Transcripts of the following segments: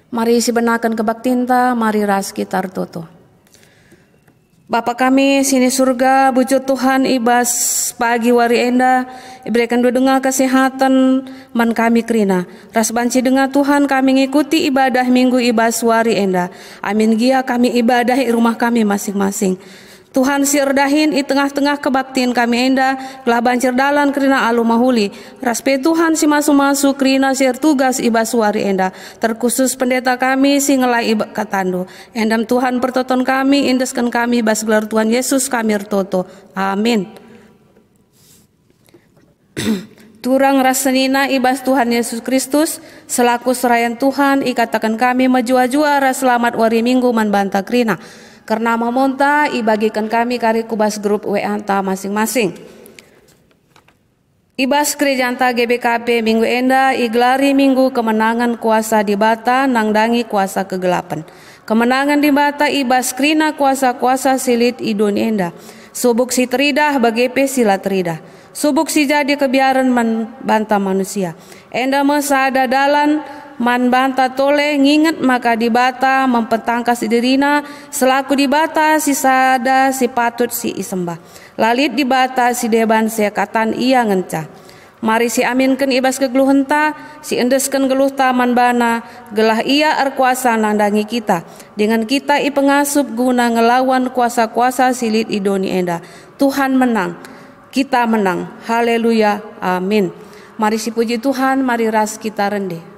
Mari sebenakan kebaktinta, mari ras kita toto. Bapa kami sini surga, bujur Tuhan ibas pagi wari enda, iberikan dua dengar kesehatan man kami kerina. Ras banci dengar Tuhan kami ngikuti ibadah minggu ibas wari enda. Amin gia kami ibadah di rumah kami masing-masing. Tuhan sirdahin di tengah-tengah kebaktian kami enda, kelah bancir dalan kerina alu mahuli. Raspe Tuhan si masu-masu kerina sir tugas ibas wari enda. Terkhusus pendeta kami si ngelai ibak katandu. Endam Tuhan pertoton kami, indeskan kami bas gelar Tuhan Yesus kami ertoto. Amin. Turang rasenina ibas Tuhan Yesus Kristus, selaku serayan Tuhan, ikatakan kami majua-jua ras selamat wari minggu man banta kerina. Karena memonta ibagikan kami kari kubas grup WA anta masing-masing. Ibas gereja anta GBKP minggu enda iglari minggu kemenangan kuasa di bata nangdangi kuasa kegelapan. Kemenangan di bata ibas krina kuasa-kuasa silit idun enda. Subuk si teridah bagepe sila teridah. Subuk si jadi kebiaran banta manusia. Enda mesada dalan man banta tole nginget maka di bata mempetangkas dirina selaku di bata si sada si patut si isembah lalit di bata si deban si katan ia ngencah. Mari si aminkan ibas kegeluh henta si endeskan geluh taman bana gelah ia erkuasa nandangi kita dengan kita i pengasup guna ngelawan kuasa-kuasa silit idoni enda. Tuhan menang, kita menang, haleluya, amin. Mari si puji Tuhan, mari ras kita rendih.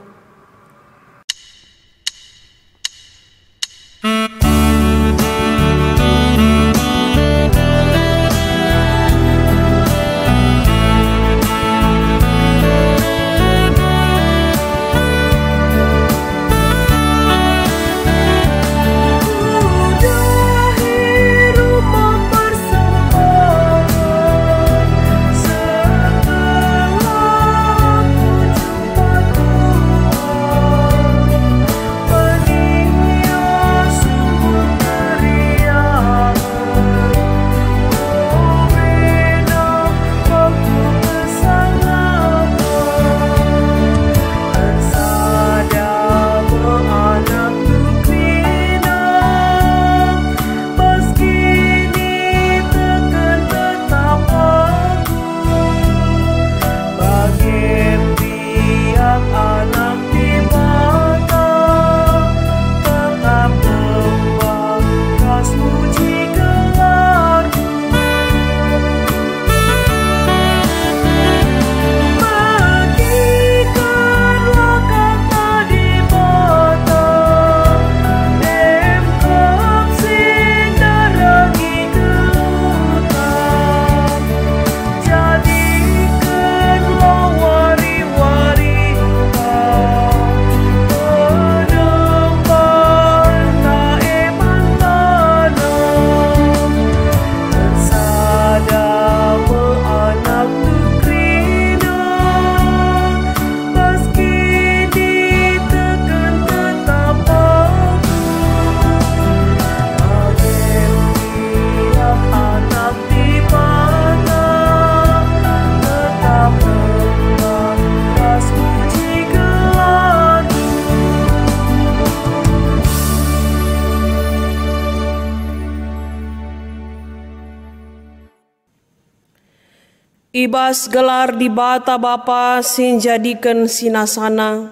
Ibas gelar di bata Bapa sin jadikan sinasana.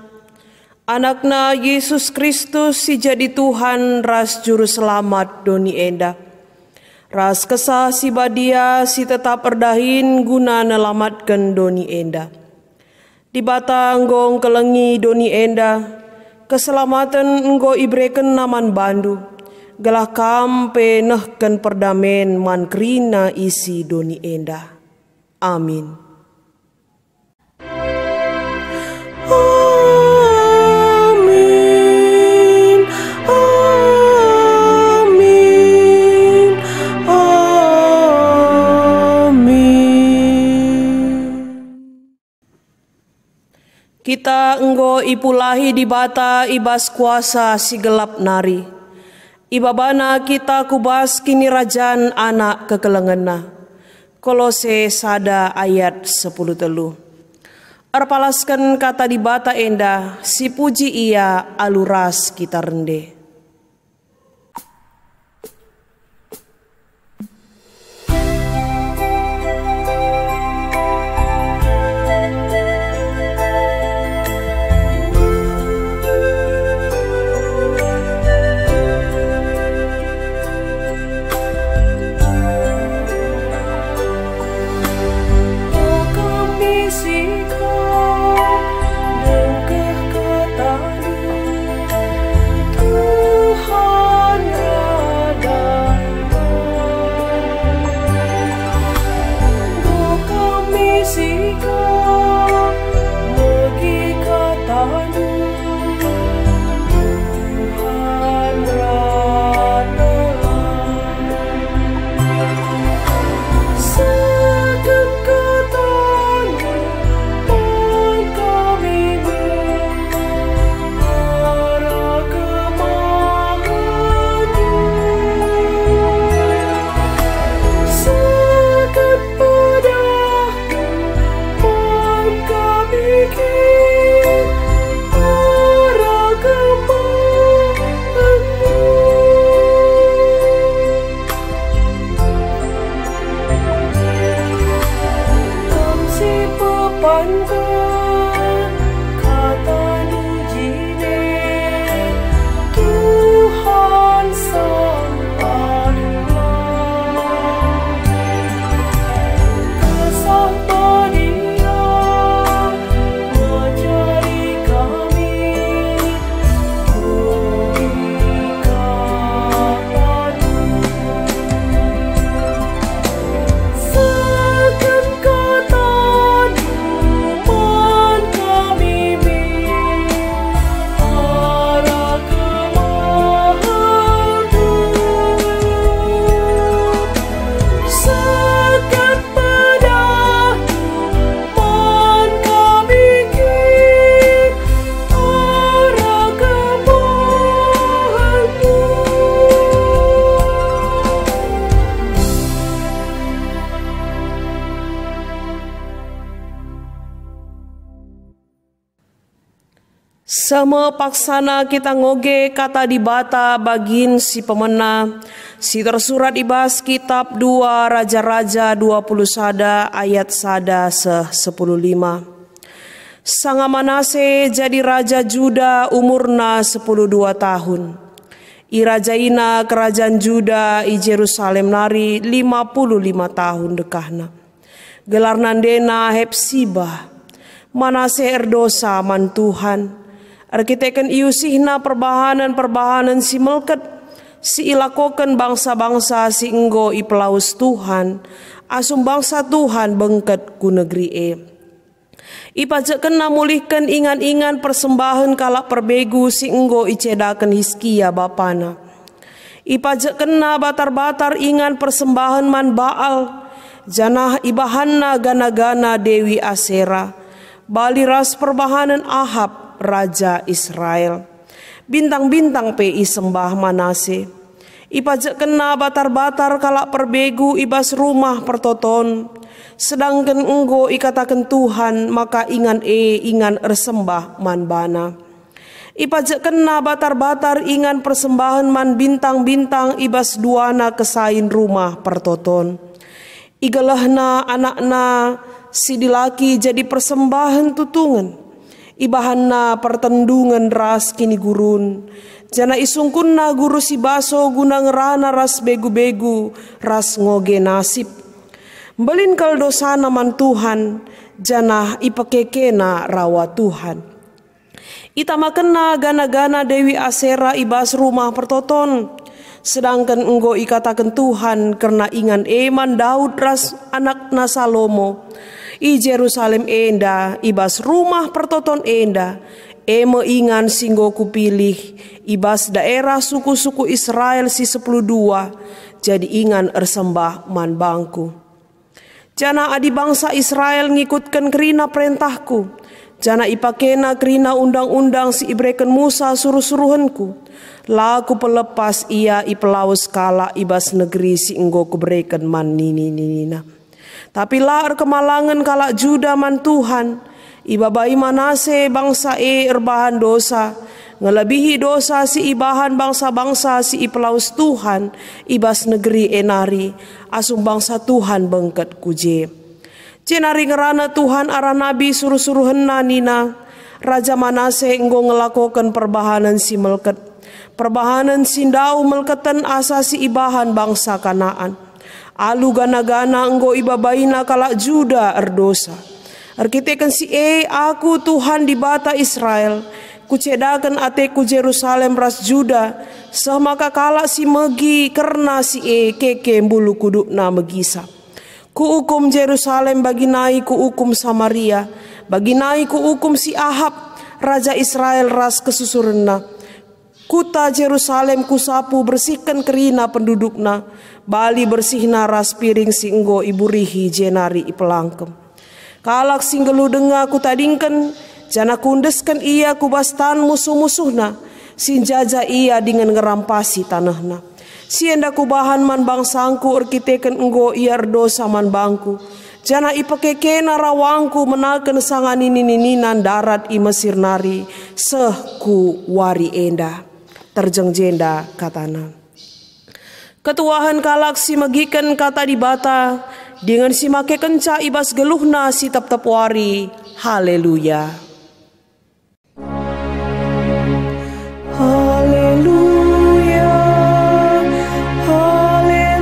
Anakna Yesus Kristus si jadi Tuhan ras juru selamat doni enda. Ras kesah si badia si tetap erdahin guna nelamatkan doni enda. Di bata enggong kelengi doni enda, keselamatan enggo ibreken naman bandu. Gelah kampe nehken perdamen man krina isi doni enda. Amin. Amin. Amin. Amin. Kita enggo ipulahi di bata ibas kuasa si gelap nari. Ibabana kita kubas kini rajan anak kekelengena. Kolose sada ayat 10 telu. Arpalaskan kata di bata enda, si puji ia aluras kita rende. Sama paksana kita ngoge kata di bata bagin si pemena, si tersurat ibas kitab 2 Raja-Raja 20 sada ayat sada 10:5. Sanga Manase jadi raja Juda umurna 12 tahun. I rajaina kerajaan Juda i Jerusalem nari 55 tahun dekahna. Gelar nandena Hepsibah. Manase erdosa man Tuhan. Arkiteken iusihna perbahanan si melket, si ilakoken bangsa-bangsa si enggo ipelaus Tuhan, asum bangsa Tuhan bengket ku negeri e. Ipajeken namulihken ingan-ingan persembahan kalak perbegu si enggo icedaken Hizkia bapana. Ipajeken na batar-batar ingan persembahan man Baal, janah ibahanna gana-gana Dewi Asera, baliras perbahanan Ahab Raja Israel. Bintang-bintang pi sembah Manase. Ipajak kena batar-batar kalak perbegu ibas rumah pertoton. Sedangkan enggo ikatakan Tuhan maka ingan ersembah man bana. Ipajak kena batar-batar ingan persembahan man bintang-bintang ibas duana kesain rumah pertoton. Igalahna anakna si dilaki jadi persembahan tutungan. Ibahanna pertendungan ras kini gurun. Jana isungkunna guru si baso guna ngerana ras begu-begu ras ngoge nasib. Belin kal dosana man Tuhan, jana ipakekena rawa Tuhan. Itamakena gana-gana Dewi Asera ibas rumah pertoton. Sedangkan enggo ikatakan Tuhan karena ingan eman Daud ras anakna Salomo. I Jerusalem enda ibas rumah pertoton enda eme ingan singgo kupilih ibas daerah suku-suku Israel si 12 jadi ingan ersembah man bangku. Jana adi bangsa Israel ngikutkan kerina perintahku, jana ipakena kerina undang-undang si ibreken Musa suruh-suruhanku, laku pelepas ia ipelaus kala ibas negeri si enggo kubreken man nini-ninina. Tapi lahar kemalangan kalak Juda man Tuhan, Ibabai Manase bangsa erbahan dosa, ngelebihi dosa si ibahan bangsa-bangsa si ipelaus Tuhan, ibas negeri enari, asum bangsa Tuhan bengket kuje. Cenari ngerana Tuhan arah nabi suruh-suruh henna nina, Raja Manase enggo ngelakokan perbahanan si melket. Perbahanan sindau melketen asa si ibahan bangsa Kanaan. Alu gana-gana enggo ibabaina kalak Juda erdosa. Arkiteken si aku Tuhan di bata Israel, kucedakan ateku Jerusalem ras Juda, semaka kalak si megi karena si keke bulu kudukna megisa. Ku hukum Jerusalem bagi nai ku hukum Samaria, bagi nai ku hukum si Ahab, Raja Israel ras kesusurenna. Kuta Jerusalem kusapu bersihkan kerina pendudukna, bali bersihna ras piring si enggo iburihi jenari ipelangkem. Kalak singgelu denga kutadingken, jana kundeskan ia kubastan musuh-musuhna, sinjaja ia dengan ngerampasi tanahna. Sienda kubahan man bangsangku erkiteken enggo ia erdosa man bangku, jana ipakekena rawangku menaken sanganinininan darat i Mesir nari, sehku wari enda, terjeng jenda katana. Ketuahan kalak si megiken kata di bata, dengan si make kenca ibas geluhna si tep-tep wari. Haleluya. Haleluya. Haleluya.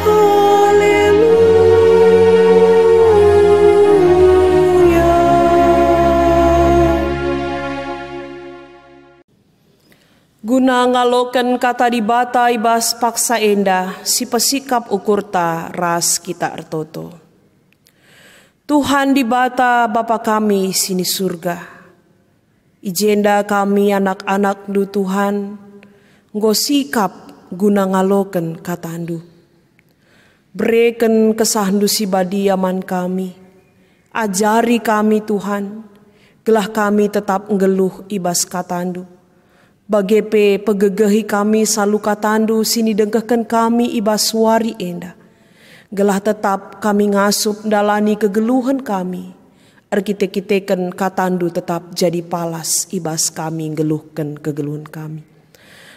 Haleluya. Guna ngaloken kata di bata ibas paksa enda, si pesikap ukurta ras kita ertoto. Tuhan di bata Bapa kami sini surga, ijenda kami anak-anak du Tuhan, nggo sikap guna ngaloken katandu. Bereken kesahndu si badiaman kami, ajari kami Tuhan, gelah kami tetap ngeluh ibas katandu. Bagepe pegegehi kami salu katandu sini dengkehkan kami ibas wari enda. Gelah tetap kami ngasup dalani kegeluhan kami. Arkite-kiteken katandu tetap jadi palas ibas kami ngeluhkan kegeluhan kami.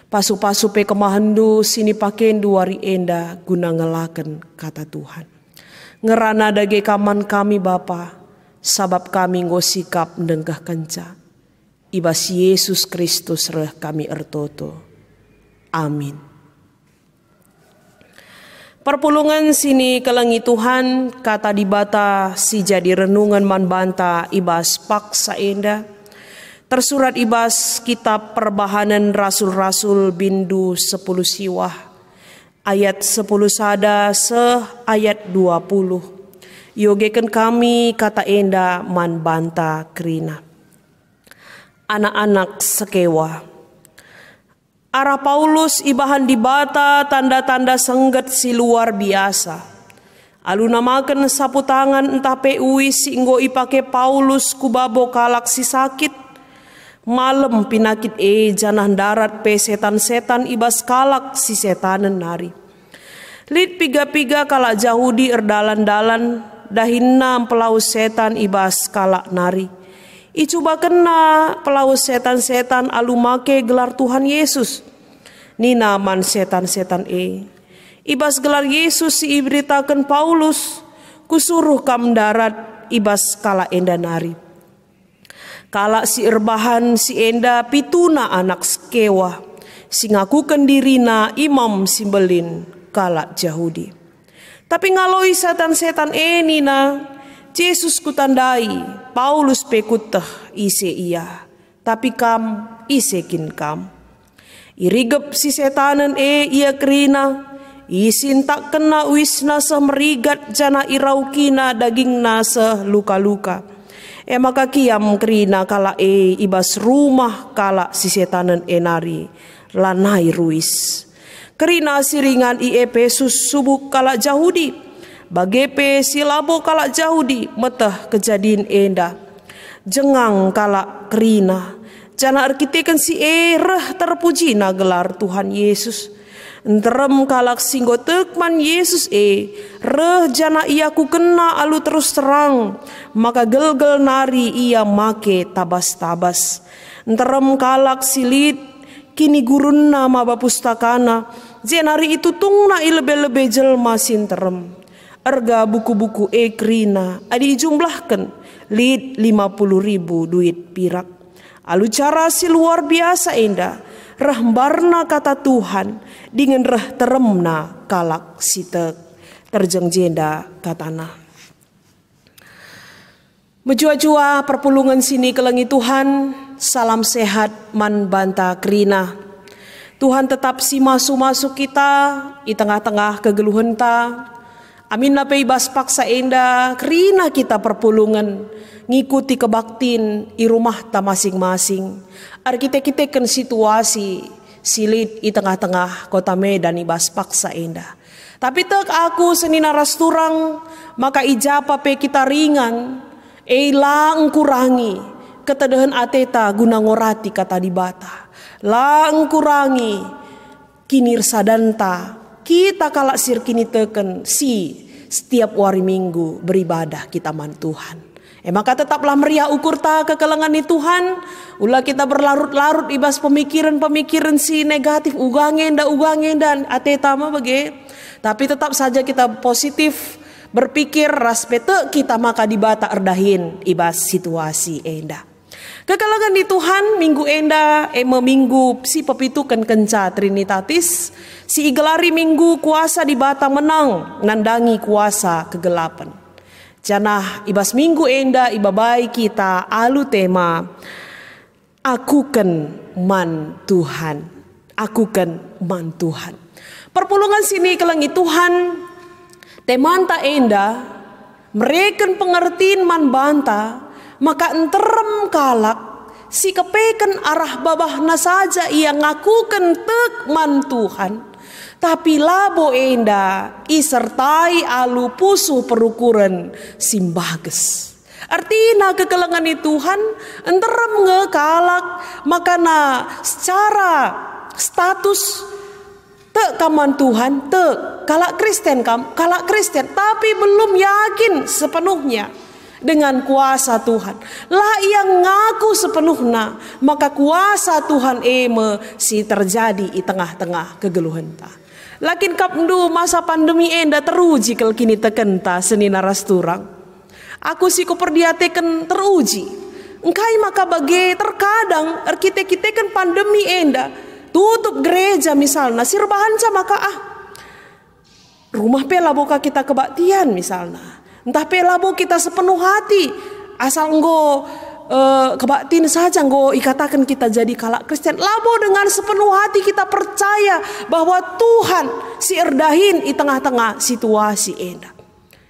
Pasu-pasu pe kemahandu sini pakendu wari enda guna ngelaken kata Tuhan. Ngerana dage kaman kami Bapa, sabab kami ngosikap ndengkah kenca. Ibas Yesus Kristus reh kami ertoto. Amin. Perpulungan sini kelengi Tuhan, kata di bata si jadi renungan man banta ibas paksa enda. Tersurat ibas kitab perbahanan rasul-rasul bindu 10 siwah. Ayat 10 sada ayat 20. Yogeken kami kata enda man banta kerina. Anak-anak sekewa. Arah Paulus ibahan di bata tanda-tanda sengget si luar biasa. Alu namakan sapu tangan entah peui si inggo ipake Paulus kubabo kalak si sakit. Malam pinakit janah darat pe setan-setan ibas kalak si setanen nari. Lid piga-piga kalak Yahudi erdalan-dalan dahinna pelaus setan ibas kalak nari. Icuba kena pelaus setan-setan alu make gelar Tuhan Yesus. Nina man setan-setan ibas gelar Yesus si iberitakan Paulus, kusuruh kam darat ibas kala enda nari. Kala si erbahan si enda pituna anak sekewa, si ngakukan dirina imam simbelin kala Yahudi. Tapi ngaloi setan-setan nina, Yesus kutandai, Paulus pekutah ise iya, tapi kam isekin kam. Irigep si setanen ia kerina, isin tak kena wisna semerigat jana iraukina dagingna luka-luka. Maka kiam kerina kala ibas rumah kala si setanen nari, lanai ruis. Kerina siringan Efesus subuk kala Yahudi. Bagepe silabo kalak Yahudi metah kejadian enda. Jengang kalak kerina. Jana arkiteken si ereh terpuji na gelar Tuhan Yesus. Enterem kalak singgo tekman Yesus reh jana ia ku kena alu terus terang, maka gel-gel nari ia make tabas-tabas. Enterem kalak silit kini gurun nama bapustakana, jenari itu tungna ilebe-lebe jelma sinterem. Erga buku-buku krina adi jumlahkan lid 50.000 duit pirak. Alu cara si luar biasa indah, rahbarna kata Tuhan dengan reh teremna kalak sitek terjeng jenda katana. Menjua-jua perpulungan sini kelengi Tuhan, salam sehat man banta krina. Tuhan tetap si masuk kita di tengah-tengah kegeluhan ta. Amin na peibas paksa enda krina kita perpulungan ngikuti kebaktin i rumah ta masing-masing. Arkitek-kiteken situasi silit i tengah-tengah kota Medan ibas paksa enda. Tapi tek aku seni naras turang, maka ijapa pe kita ringan, lang kurangi ketedahan ateta guna ngorati kata di bata. Lang kurangi kinir sadanta kita kalak sir kini teken si setiap hari minggu beribadah kita man Tuhan. Maka tetaplah meriah ukur ta kekelengan ni Tuhan. Ulah kita berlarut-larut ibas pemikiran-pemikiran si negatif ugangen dan ateta mah bage. Tapi tetap saja kita positif berpikir raspete kita maka dibata erdahin ibas situasi enda. Kekelengan di Tuhan minggu enda minggu si pepitukan kenca Trinitatis si igelari minggu kuasa dibata menang nandangi kuasa kegelapan. Janah ibas minggu enda ibabai kita alu tema akuken man Tuhan. Akuken man Tuhan. Perpulungan sini kelengi Tuhan temanta enda mereken pengertiin man banta, maka enterem kalak si kepeken arah babahna saja ia ngakuken tek man Tuhan. Tapi labo enda isertai alu pusuh perukuran simbages. Artinya kekelengan di Tuhan enterem ngekalak makana secara status tek kaman Tuhan tek kalak Kristen kalak Kristen tapi belum yakin sepenuhnya dengan kuasa Tuhan. Lah yang ngaku sepenuhnya maka kuasa Tuhan si terjadi di tengah-tengah kegeluhan ta. Lakin kapndu masa pandemi enda teruji kel kini tekenta seni naras turang. Aku si kuperdiateken teruji. Engkai maka bagi terkadang kita pandemi enda tutup gereja misalnya sirbahanca maka rumah pela boka kita kebaktian misalnya. Entah pela bo kita sepenuh hati asal enggo kebaktin saja enggo ikatakan kita jadi kalak Kristen. Labo dengan sepenuh hati kita percaya bahwa Tuhan si erdahin di tengah-tengah situasi enda.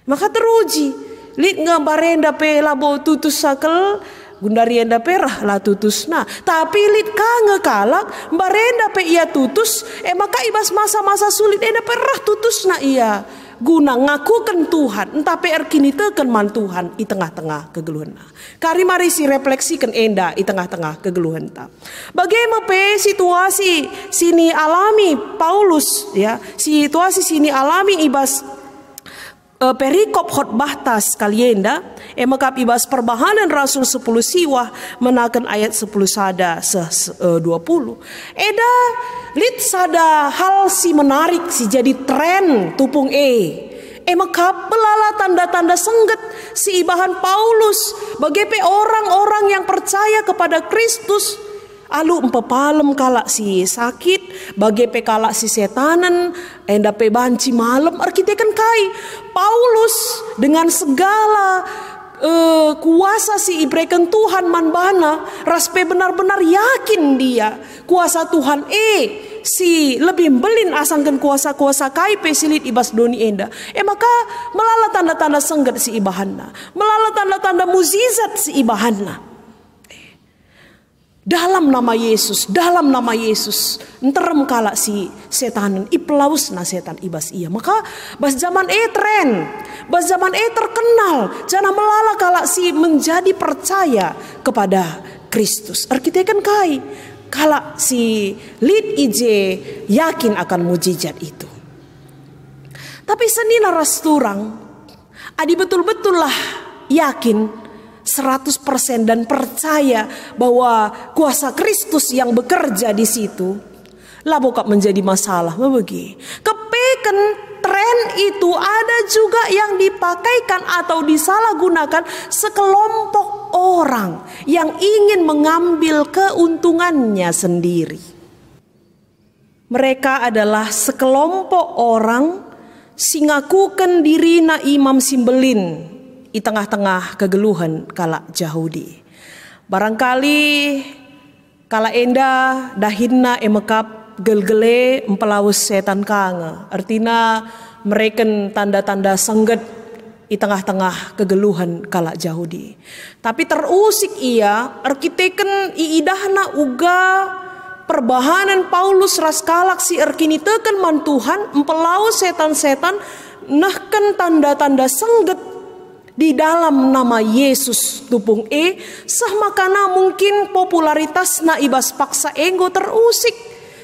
Maka teruji lid ngambarenda pe labo tutus sakel gundari enda perah lah tutusna. Tapi lid kange kalak barenda pe ia tutus maka ibas masa-masa sulit enda perah tutusna ia guna ngakukan Tuhan entah PR kini teken man Tuhan di tengah-tengah kegeluhan. Kari mari si refleksikan enda di tengah-tengah kegeluhan ta. Bagaimana pe situasi sini alami Paulus ya, situasi sini alami ibas perikop khotbah tas kalienda makap ibas perbahanan Rasul 10 siwah menakan ayat 10 sada 20 eda lid sada hal si menarik si jadi tren tupung makap belala tanda-tanda sengget si ibahan Paulus bagaimana orang-orang yang percaya kepada Kristus alu empepalem kalak si sakit bagi pe kalak si setanan enda pe banci malam arkiteken kai Paulus dengan segala kuasa si ibreken Tuhan manbana raspe benar-benar yakin dia kuasa Tuhan si lebih belin asangkan kuasa-kuasa kai pe silit ibas doni enda maka melala tanda-tanda sengget si ibahanna melala tanda-tanda muzizat si ibahanna. Dalam nama Yesus enterem kalak si setanan ipelaus na setan ibas ia. Maka bas zaman tren, bas zaman terkenal, jana melala kalak si menjadi percaya kepada Kristus. Arkiteken kai Kalau si lid ije yakin akan mujizat itu. Tapi senina ras turang, adi betul-betul lah yakin 100% dan percaya bahwa kuasa Kristus yang bekerja di situ, lah bukan menjadi masalah. Begini, kepeken tren itu ada juga yang dipakaikan atau disalahgunakan sekelompok orang yang ingin mengambil keuntungannya sendiri. Mereka adalah sekelompok orang singakukan diri na imam simbelin di tengah-tengah kegeluhan kala Yahudi. Barangkali kala enda dahinna emekap gel-gele empelawus setan kange. Artinya mereka tanda-tanda sengget di tengah-tengah kegeluhan kala Yahudi. Tapi terusik ia arkiteken iidahna uga perbahanan Paulus raskalak si erkini teken mantuhan empelawus setan-setan nahken tanda-tanda sengget di dalam nama Yesus tupung sah makana mungkin popularitas na ibas paksa enggo terusik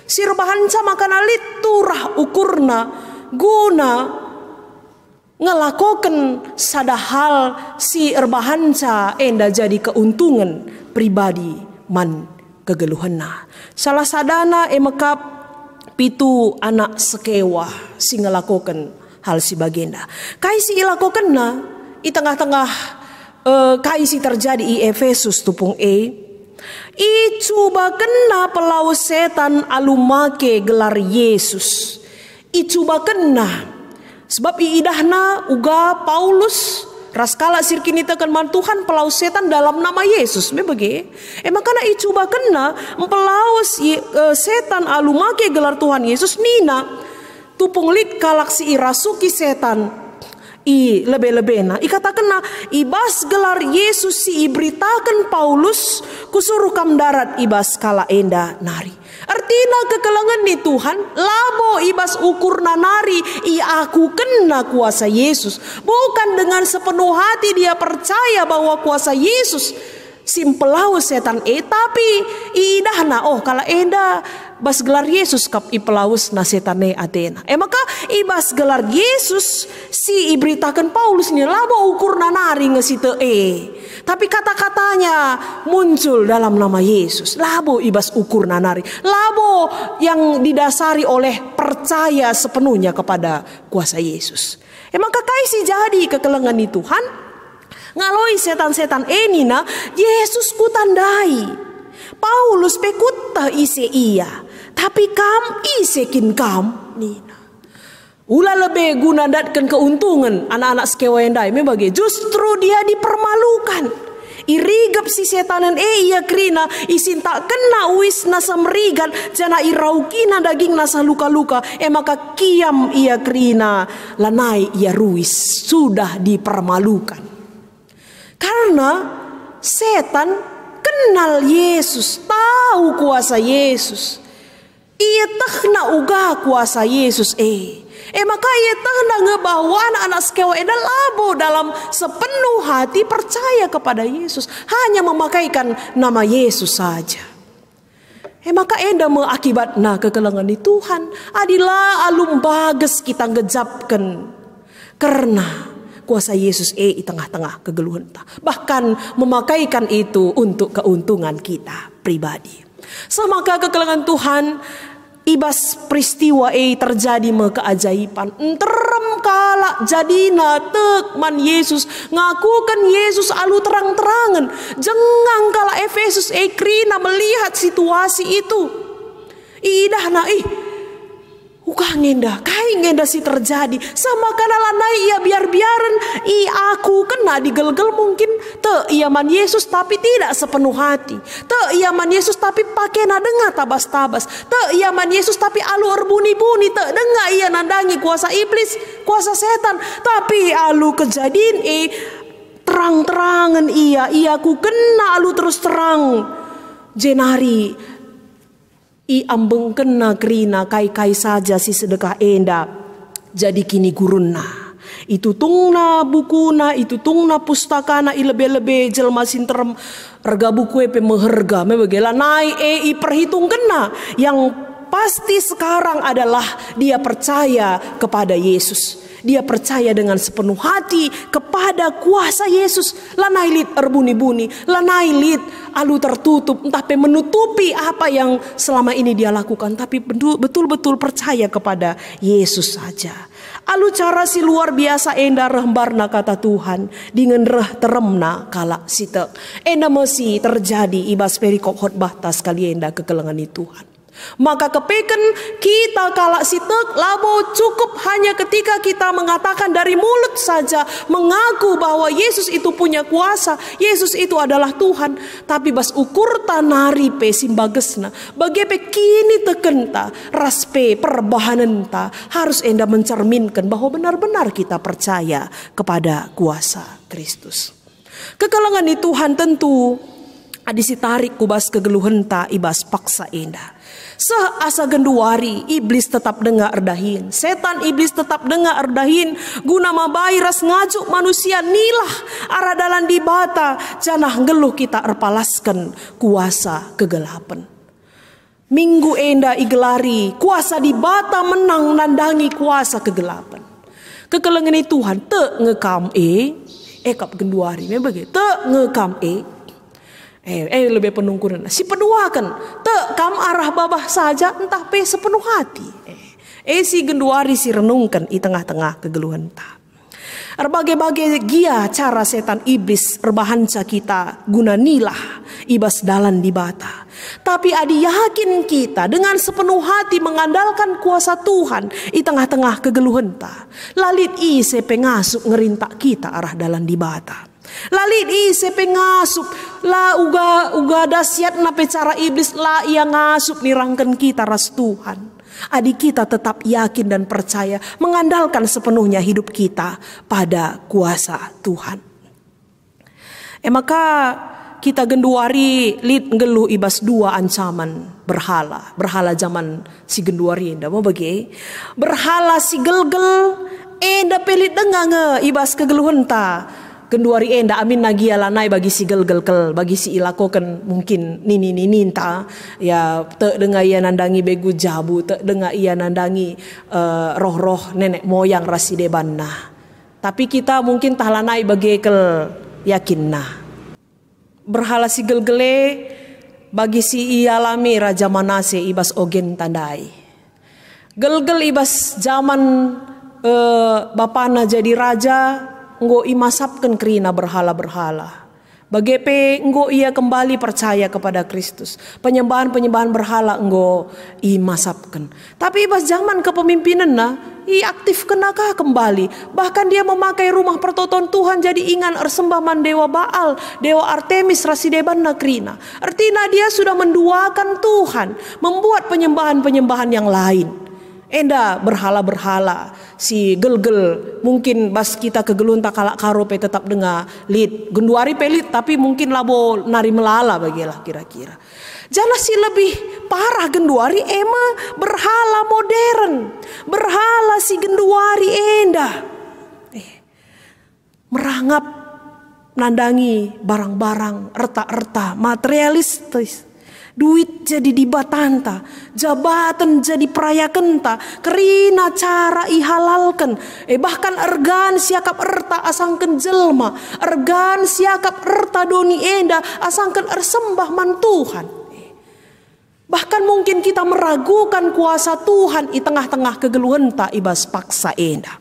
sirbahan sama kana liturah ukurna guna ngelakoken sadahal si erbahanca enda jadi keuntungan pribadi man kegeluhanna. Salah sadana emekap pitu anak sekewa si ngelakoken hal si bagenda. Kai si ilakoken na di tengah-tengah kaisi terjadi di Efesus tupung coba kena pelaus setan alumake gelar Yesus. Coba kena sebab iidahna uga Paulus raskala sirkini tekan mantuhan pelaus setan dalam nama Yesus. Membagi makana coba kena pelaus setan alumake gelar Tuhan Yesus nina tupung lit kalak si irasuki setan lebih-lebih katakan ibas gelar Yesus si ibritakan Paulus kusuruh kam darat ibas kala enda nari. Artinya kekelangan ni Tuhan labo ibas ukur nari aku kena kuasa Yesus. Bukan dengan sepenuh hati dia percaya bahwa kuasa Yesus simpelau setan tapi idahna kala enda bas gelar Yesus kap ipelaus na setane Athena. Maka ibas gelar Yesus si ibritakan Paulus ni labo ukur nanari ngesite tapi kata-katanya muncul dalam nama Yesus. Labo ibas ukur nanari. Labo yang didasari oleh percaya sepenuhnya kepada kuasa Yesus. Maka kaisi jadi kekelengan di Tuhan ngaloi setan-setan nina Yesus ku tandai. Paulus pekutta ise iya, tapi kam isekin kam nina. Ulah lebih guna datkan keuntungan anak-anak sekewendai membagi justru dia dipermalukan. Irigap si setanan iya krina isin tak kena wis nasa merigan jana iraukina daging nasa luka-luka maka kiam iya krina lanai iya ruis sudah dipermalukan. Karena setan kenal Yesus, tahu kuasa Yesus. Ia tahna uga kuasa Yesus maka ia tahna ngebawa anak-anak sekewa labo dalam sepenuh hati percaya kepada Yesus, hanya memakaikan nama Yesus saja. Maka enda mengakibatna kekelangan di Tuhan adilah alum bages kita ngejapkan karena kuasa Yesus di tengah-tengah kegeluhan. Bahkan memakaikan itu untuk keuntungan kita pribadi. Semaka kekelangan Tuhan ibas peristiwa terjadi keajaiban. Terem kala jadina tekman Yesus ngakukan Yesus alu terang-terangan. Jengang kala Efesus krina melihat situasi itu. Idahna ukah ngenda, kai ngenda si terjadi sama kana lanai ia biar-biaran aku kena digelgel mungkin te iaman Yesus tapi tidak sepenuh hati. Te iaman Yesus tapi pakai na dengar tabas-tabas. Te iaman Yesus tapi alu erbuni-buni te dengar ia nandangi kuasa iblis, kuasa setan. Tapi alu kejadian terang-terangan ku kena alu terus terang. Jenari ambeng kena krina kai saja si sedekah enda jadi kini gurunna Itu tungna bukuna, itu tungna pustakana ilebe-lebe jelma sinterem rega buku epe meherga mebegela naik perhitung kena. Yang pasti sekarang adalah dia percaya kepada Yesus. Dia percaya dengan sepenuh hati kepada kuasa Yesus. Lanai lit erbuni-buni, lanai lit alu tertutup, entah menutupi apa yang selama ini dia lakukan, tapi betul-betul percaya kepada Yesus saja. Alu cara si luar biasa enda rembarna kata Tuhan dengan reh teremna kala sitek. Enda mesti terjadi ibas perikop khotbah tas kali enda kekelengan Tuhan. Maka kepeken kita kala sitek labo cukup hanya ketika kita mengatakan dari mulut saja, mengaku bahwa Yesus itu punya kuasa, Yesus itu adalah Tuhan. Tapi bas ukur tanari pe simbagesna bagepe kini tekenta raspe perbahanenta harus enda mencerminkan bahwa benar-benar kita percaya kepada kuasa Kristus. Kekelengan di Tuhan tentu adisi tarik kubas kegeluhenta ibas paksa enda. Seasa genduari iblis tetap dengar erdahin, setan iblis tetap dengar erdahin, guna mabai ras ngajuk manusia nilah arah dalan di bata janah geluh kita erpalaskan kuasa kegelapan. Minggu enda igelari kuasa di bata menang nandangi kuasa kegelapan. Kekelengan Tuhan te ngekam kap genduari begitu te ngekam lebih penungkuran si penuakan te kam arah babah saja entah pe sepenuh hati si genduari si renungkan di tengah-tengah kegeluhan ta berbagai-bagai gia cara setan iblis erbahanca kita guna nilah ibas dalan di bata. Tapi adi yakin kita dengan sepenuh hati mengandalkan kuasa Tuhan di tengah-tengah kegeluhan ta lalit se pengasup ngerintak kita arah dalan di bata. Lalit sepe ngasup la uga dahsyat nape cara iblis la ia ngasup nirangkan kita ras Tuhan. Adik kita tetap yakin dan percaya mengandalkan sepenuhnya hidup kita pada kuasa Tuhan. Maka kita genduari lit ngelu ibas dua ancaman berhala zaman si genduari enda mau bagi berhala si gelgel enda pelit dengange ibas kegeluhan ta. Genduari enda amin nagia lanai bagi si gelgel bagi si ilakokan mungkin nini ninta ya te denga ia nandangi begu jabu te denga ia nandangi roh-roh nenek moyang rasi debanna. Tapi kita mungkin tahlanai bagi kel yakinna berhala si gelgele bagi si ialami Raja Manase ibas ogen tandai gelgel ibas zaman bapana jadi raja nggo imasapkan kerina berhala-berhala. Bagepe nggo ia kembali percaya kepada Kristus. Penyembahan-penyembahan berhala nggo imasapkan. Tapi pas zaman kepemimpinan i aktif kenakah kembali. Bahkan dia memakai rumah pertoton Tuhan jadi ingan ersembahan dewa Baal, dewa Artemis rasideban nakrina. Artinya dia sudah menduakan Tuhan, membuat penyembahan-penyembahan yang lain. Enda berhala-berhala si gelgel mungkin bas kita kegelun tak kalak karope tetap dengar lit genduari pelit tapi mungkin labo nari melala bagilah kira-kira. Jana si lebih parah genduari berhala modern, berhala si genduari enda merangap nandangi barang-barang erta-erta materialistis. Duit jadi dibatanta, jabatan jadi perayakenta, kerina cara ihalalkan. Bahkan ergan siakap erta asangken jelma, ergan siakap erta doni enda asangken ersembah man Tuhan. Bahkan mungkin kita meragukan kuasa Tuhan di tengah-tengah kegeluhan ta ibas paksa enda.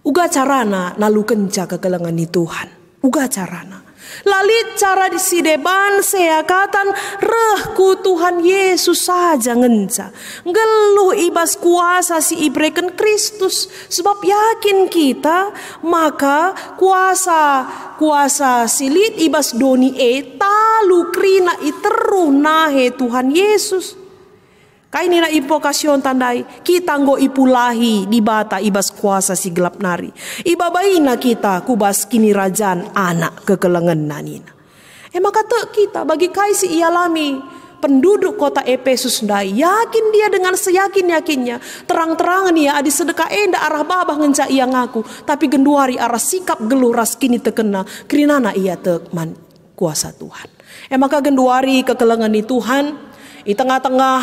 Uga carana nalu kenca kegelengan di Tuhan. Uga carana. Lalit cara disideban seakatan rehku Tuhan Yesus saja ngenca. Geluh ibas kuasa si ibreken Kristus. Sebab yakin kita maka kuasa silit ibas doni talu krina iteru nahe Tuhan Yesus. Kaini na impokasyon tandai kita nggo ipulahi di bata ibas kuasa si gelap nari. Ibabaina kita kubas kini rajan anak kekelengan nanina. Maka te kita bagi kai si ialami penduduk kota Efesus ndai yakin dia dengan seyakin-yakinnya terang-terangan ia adi sedekah enda arah babah ngenca ia ngaku, tapi genduari arah sikap geluh ras kini tekena krinana ia tekman kuasa Tuhan. Maka genduari kekelengan ni Tuhan di tengah-tengah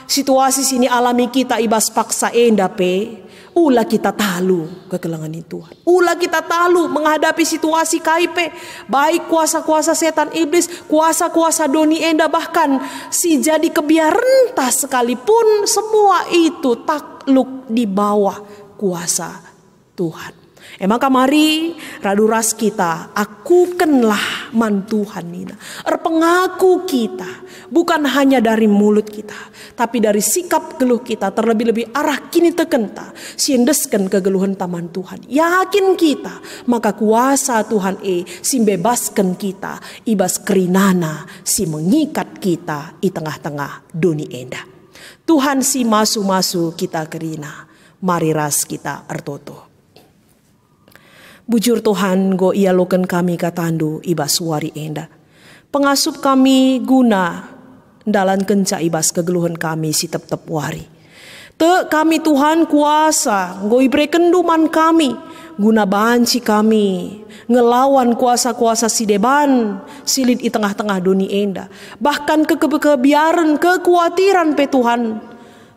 situasi sini alami kita ibas paksa enda pe ulah kita talu kekelengan itu Tuhan. Ulah kita talu menghadapi situasi kaipe, baik kuasa-kuasa setan iblis, kuasa-kuasa doni enda, bahkan si jadi kebiarentah sekalipun, semua itu takluk di bawah kuasa Tuhan. Maka mari radu ras kita akukanlah man Tuhan nina. Pengaku kita bukan hanya dari mulut kita, tapi dari sikap geluh kita, terlebih-lebih arah kini tekenta siendeskan kegeluhan taman Tuhan. Yakin kita, maka kuasa Tuhan simbebaskan kita ibas kerinana si mengikat kita di tengah-tengah dunia enda. Tuhan si masu-masu kita kerina, mari ras kita ertoto. Bujur Tuhan go ia loken kami katandu ibas wari enda. Pengasup kami guna dalan kenca ibas kegeluhan kami si tep-tep wari. Te kami Tuhan kuasa go ibre kenduman kami guna banci kami ngelawan kuasa-kuasa si deban silit di tengah-tengah dunia enda. Bahkan kebiaran kekhawatiran pe Tuhan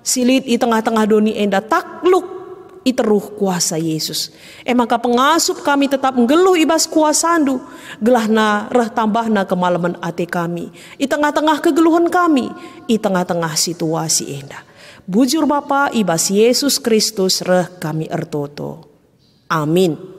silit di tengah-tengah dunia enda takluk iteruh kuasa Yesus. Maka pengasup kami tetap ngeluh ibas kuasandu, gelahna reh tambahna kemalaman ate kami, di tengah-tengah kegeluhan kami, di tengah-tengah situasi enda. Bujur Bapa ibas Yesus Kristus reh kami ertoto. Amin.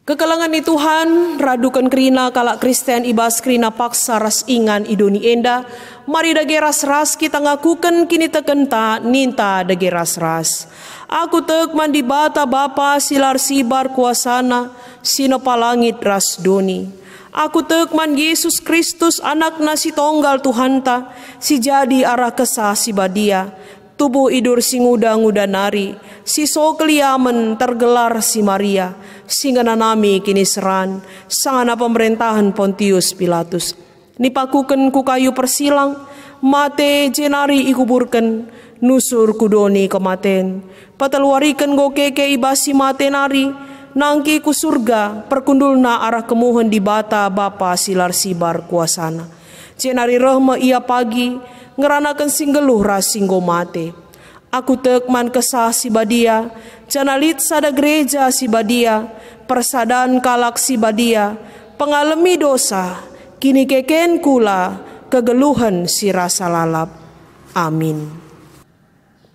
Kekelangan ni Tuhan, radukan kerina kalak Kristen ibas kerina paksa ras ingan idoni enda. Mari dage ras-ras kita ngakukan kini tekenta ninta dage ras-ras. Aku tek mandi bata Bapa silar sibar kuasana sino palangit ras doni. Aku tek man Yesus Kristus anak nasi tonggal Tuhanta si jadi arah kesah si badia. Tubuh idur si nguda-nguda nari, si sokliamen tergelar si Maria, singana nami kini seran, sangana pemerintahan Pontius Pilatus. Nipakuken ku kayu persilang, mate jenari ikuburken, nusur kudoni kematen. Pateluariken go keke ibasi mate nari, nangki ku surga, perkundulna arah kemuhen di bata Bapa silar sibar kuasana. Jenari rehme ia pagi, ngeranakan singgeluh rasinggo mate. Aku tekman kesah si badia, janalit sada gereja si badia, persadaan kalak si badia, pengalami dosa, kini keken kula, kegeluhan si rasa lalap. Amin.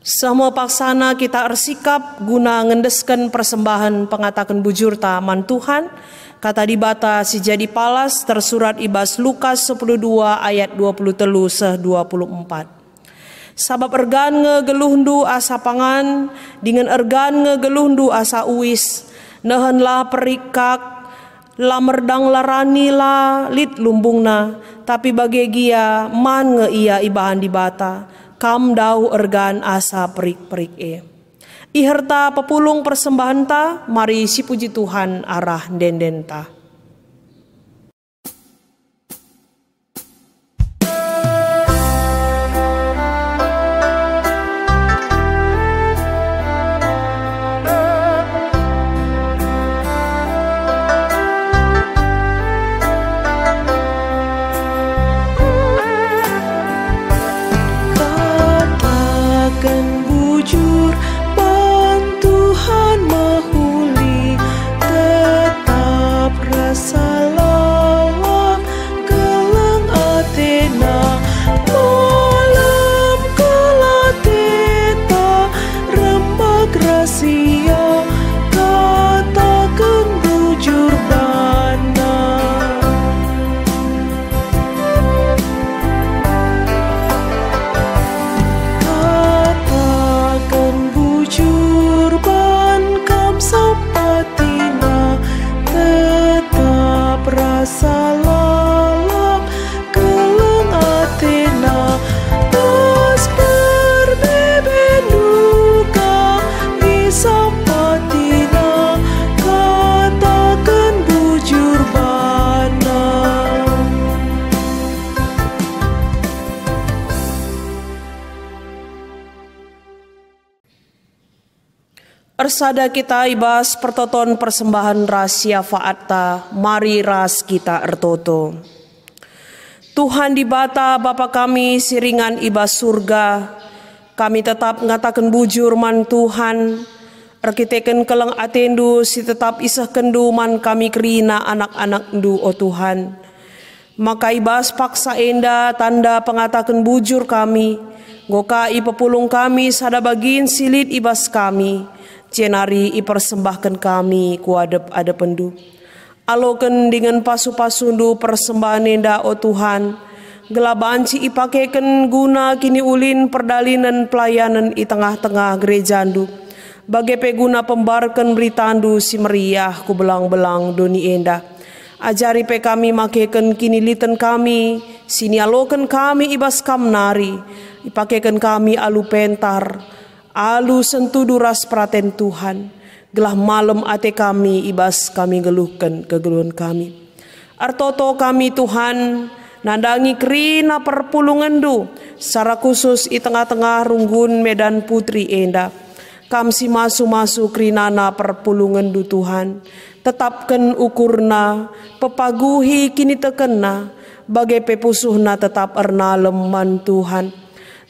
Semua paksana kita ersikap guna ngendeskan persembahan pengatakan bujur taman Tuhan. Kata di bata si jadi palas tersurat ibas Lukas 12 ayat 23 seh 24. Sabab ergan ngegeluhndu asa pangan, dengan ergan ngegeluhndu asa uis, nehenlah perikak, lamerdang larani la lit lumbungna, tapi bagegia man nge ia ibahan di bata, kam dau ergan asa perik-perik Iherta pepulung persembahan ta, mari si puji Tuhan arah denden ta. Sampai Ersada kita ibas pertoton persembahan rahasia faatta, mari ras kita ertoto. Tuhan di bata Bapa kami siringan ibas surga, kami tetap ngatakan bujur man Tuhan, arkiteken keleng atendu si tetap isah kendu man kami kerina anak-anak ndu o Tuhan. Maka ibas paksa enda tanda pengatakan bujur kami, goka ipepulung kami sada bagin silit ibas kami, cenari ipersembahkan kami kuadep adependu. Aloken dengan pasu-pasundu persembahan enda o Tuhan, gelabanci ipakeken guna kini ulin perdalinan pelayanan i tengah-tengah gerejandu, bagai peguna pembarkan beritandu si meriah ku belang-belang doni enda. Ajari pe kami makeken kini liten kami, sini aloken kami ibas kamnari, ipakeken kami alu pentar, alu sentudu ras praten Tuhan, gelah malam ate kami ibas kami geluhkan kegeluhan kami. Artoto kami Tuhan, nandangi kerina perpulungandu, secara khusus i tengah-tengah runggun Medan Putri enda. Kamsi masu-masu kerinana perpulungandu Tuhan, tetapkan ukurna, pepaguhi kini tekena, bagai pepusuhna tetap ernalem man Tuhan.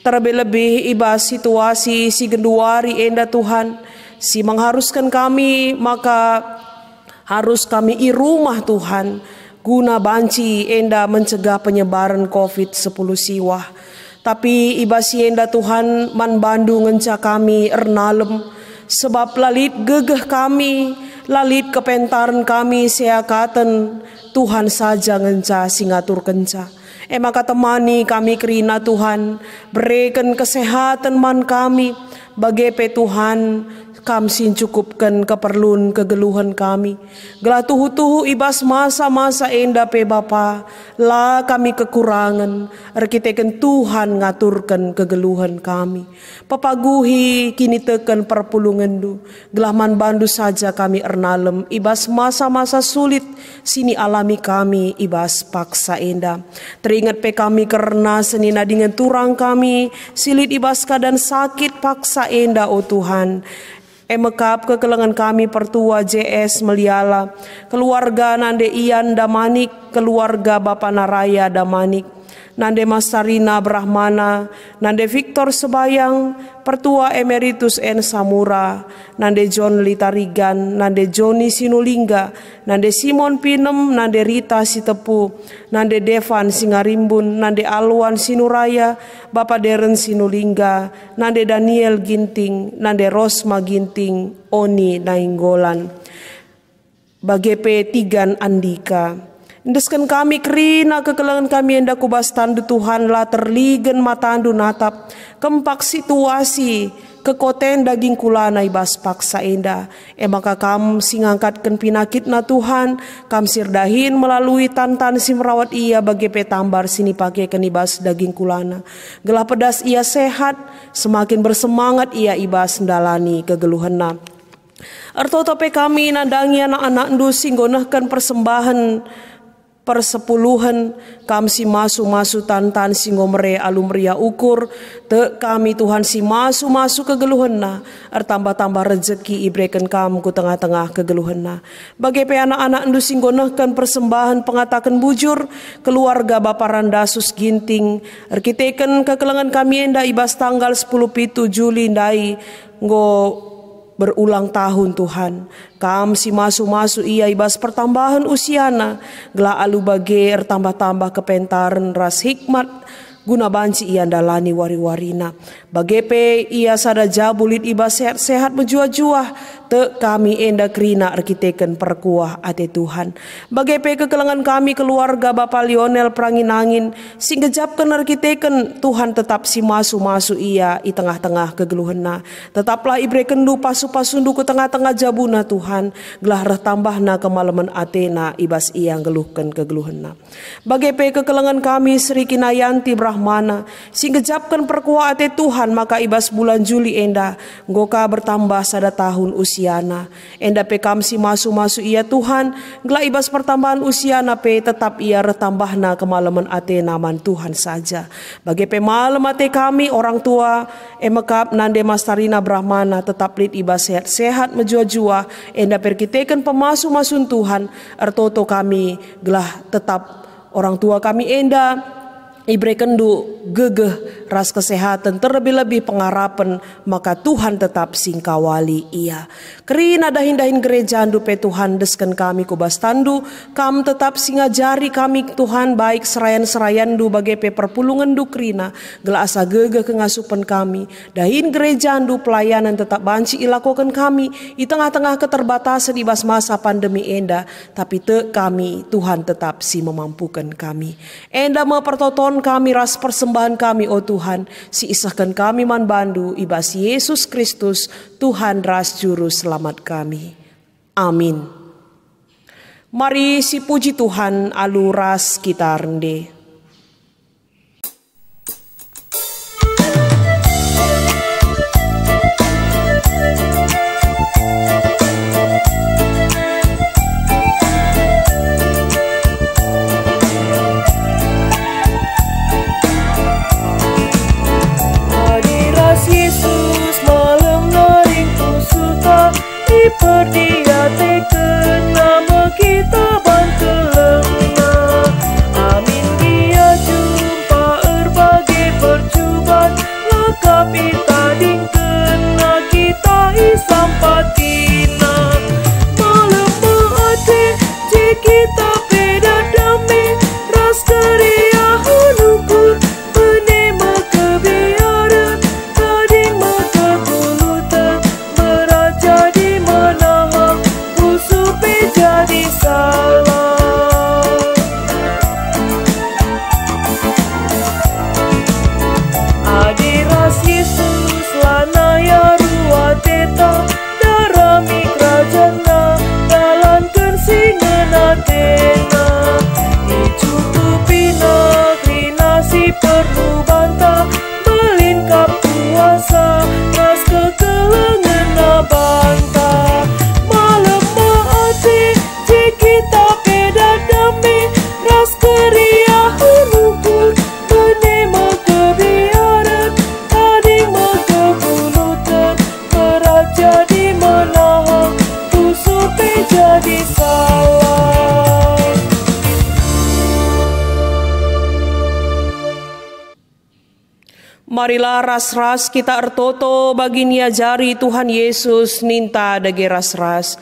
Terlebih-lebih ibas situasi si genduari enda Tuhan, si mengharuskan kami, maka harus kami i rumah Tuhan, guna banci enda mencegah penyebaran COVID-10 siwah. Tapi ibasi enda Tuhan man bandu ngenca kami ernalem, sebab lalit gegeh kami, lalit kepentaran kami seakaten, Tuhan saja ngenca singatur kenca. Maka temani kami kerina Tuhan, berikan kesehatan man kami, bagepe Tuhan, kam sin cukupkan keperluan kegeluhan kami. Gelah tuhu-tuhu ibas masa-masa enda pe Bapa, lah kami kekurangan, arkiteken Tuhan ngaturkan kegeluhan kami. Papaguhi kini teken perpulungandu, gelah man bandu saja kami ernalem, ibas masa-masa sulit, sini alami kami ibas paksa enda. Teringat pe kami karena senina dengan turang kami, silit ibas keadaan sakit paksa enda o Tuhan. Emekap kekelengan kami pertua JS Meliala, keluarga Nande Ian Damanik, keluarga Bapak Naraya Damanik, Nande Masarina Brahmana, Nande Victor Sebayang, pertua Emeritus N Samura, Nande John Litarigan, Nande Joni Sinulingga, Nande Simon Pinem, Nande Rita Sitepu, Nande Devan Singarimbun, Nande Alwan Sinuraya, Bapak Deren Sinulingga, Nande Daniel Ginting, Nande Rosma Ginting, Oni Nainggolan, Bagepe Tigan Andika. Indeskan kami kerina kekelangan kami enda kubas tandu Tuhan lah terligen matandu natap kempak situasi kekoten daging kulana ibas paksa enda. Maka kam singangkatkan pinakit na Tuhan, kam sirdahin melalui tantan si merawat ia bagi petambar sini pakai kenibas daging kulana. Gelah pedas ia sehat, semakin bersemangat ia ibas ndalani kegeluhena. Artotope kami nandangi anak-anak ndu singgonahkan persembahan persepuluhan, kam si masu-masu tantan singomre alumria ukur, te kami Tuhan si masu-masu kegeluhanna, tambah-tambah rezeki ibreken kam ku tengah-tengah kegeluhanna. Bagi pe anak-anak ndu singgonahkan persembahan pengatakan bujur, keluarga Bapak Randasus Ginting, arkiteken kekelangan kami enda ibas tanggal 10 Juli ndai, nggo berulang tahun Tuhan. Kam si masu-masu ia ibas pertambahan usiana, gelah alu bage tambah-tambah kepentaran ras hikmat, guna banci ia dalani wari-warina. Bagepe ia sada jabulit ibas sehat-sehat menjua-jua, te kami enda kerina arkiteken perkuah ate Tuhan. Bagepe kekelangan kami keluarga Bapak Lionel Pranginangin, singgejapkan arkiteken Tuhan tetap si masu-masu ia i tengah-tengah kegeluhena. Tetaplah ibreken du pasu-pasundu ke tengah-tengah jabuna Tuhan, gelah reh tambahna kemalaman atena ibas ia geluhkan kegeluhena. Bagepe kekelangan kami Sri Kinayanti Brahmana, singgejapkan perkuah ate Tuhan, maka ibas bulan Juli enda, goka bertambah sada tahun usia usiana. Enda pe kamsi masu ia Tuhan, gela ibas pertambahan usiana pe tetap ia retambahna kemalaman ate naman Tuhan saja. Bagi pe malam ate kami orang tua, emekap nande Mastarina Brahmana tetap lid ibas sehat-sehat menjua-jua, enda perkiteken pemasu-masun Tuhan, ertoto kami gelah tetap orang tua kami enda ibre kendu gegeh ras kesehatan terlebih-lebih pengharapan, maka Tuhan tetap singkawali ia. Kerina dahin-dahin gereja andu pe Tuhan desken kami kubas tandu, kam tetap singajari kami Tuhan baik serayan-serayan du bagai pe perpulungan du kerina, gela asa gegeh kengasupan kami. Dahin gereja andu pelayanan tetap banci ilakokan kami, di tengah-tengah keterbatasan ibas masa pandemi enda, tapi te kami Tuhan tetap si memampukan kami. Enda mempertoton kami ras persembahan kami, oh Tuhan, si isahkan kami man bandu ibas Yesus Kristus Tuhan ras juru selamat kami. Amin. Mari si puji Tuhan alu ras kita rende. Perdia teken nama kita bantelengna. Amin dia jumpa berbagai percubaan, laka pita dingkena kita isam patina. Malam maate je kita peda damai, ras keria hunukur penema kebiaran, tading maka kulutan beraja di menahan usupi jadi salah. Adiras Yesus lana ya ruwa teta, darami kerajana dalam kensingan atena. Dicukupina krinasi perlu bantah, melingkap kuasa ras kekelengan bantah. Malam maate je kita peda damai, ras keria hunukur penema kebiaran, tading maka kulutan beraja di menahan usupi jadi salah. Marilah ras-ras kita ertoto bagi niajari Tuhan Yesus ninta dage ras-ras.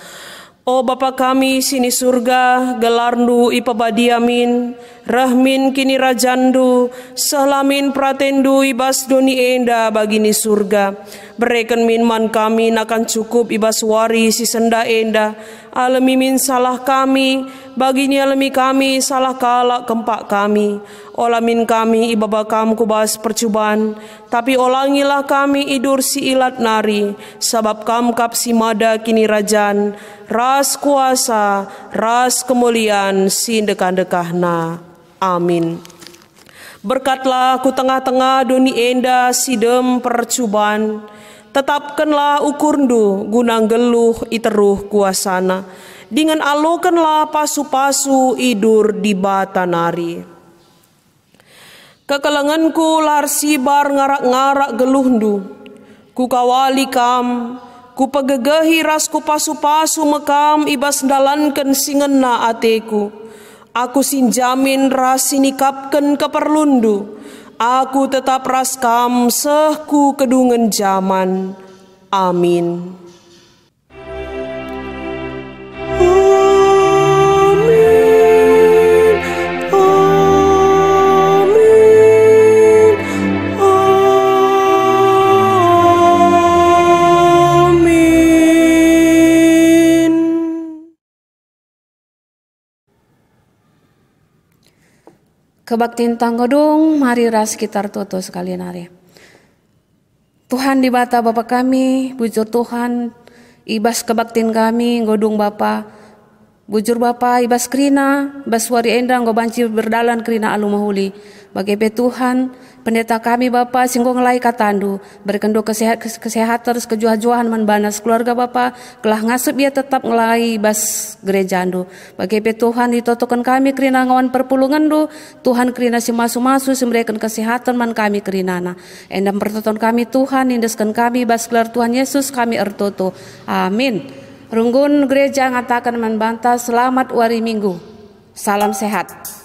O Bapa kami sini surga, gelarndu ipabadiamin, rahmin kini rajandu, selamin pratendu ibas doni enda bagini surga. Bereken min man kami nakan cukup ibas wari si senda enda, alami min salah kami, bagini alami kami salah kalak kempak kami. Olamin kami ibaba kam kubas percubaan, tapi olangilah kami idur si ilat nari, sabab kam kap si mada kini rajan, ras kuasa, ras kemuliaan si dekah-dekahna. Amin. Berkatlah ku tengah-tengah doni enda sidem percubaan, tetapkanlah ukurndu gunang geluh iteruh kuasana, dengan alokanlah pasu-pasu idur di bata nari. Kekelenganku lar sibar ngarak-ngarak geluhndu, ku kawali kam, ku pegegehi ras ku pasu-pasu mekam ibas dalanken singena ateku. Aku sinjamin ras sinikapken keperlundu, aku tetap ras kam sehku kedungen zaman. Amin. Kebaktin tanggodung, mari ras kita toto sekalian hari. Tuhan di bata Bapa kami, bujur Tuhan, ibas kebaktin kami, godung Bapa, bujur Bapa, ibas krina, ibas wari endang, gobanci berdalan krina alu mahuli. Bagi Tuhan, pendeta kami Bapa singgung ngelai katandu, berkendo kesehatan terus kejuah-juahan menbanas keluarga Bapa, kelah ngasup dia tetap ngelai bas gerejandu. Bagi Tuhan ditotokan kami kerina ngawan perpulungan du, Tuhan kerina si masu-masu memberikan kesehatan man kami kerinana. Endam pertoton kami Tuhan, indeskan kami bas gelar Tuhan Yesus kami ertoto. Amin. Runggun gereja ngatakan membantah selamat wari minggu. Salam sehat.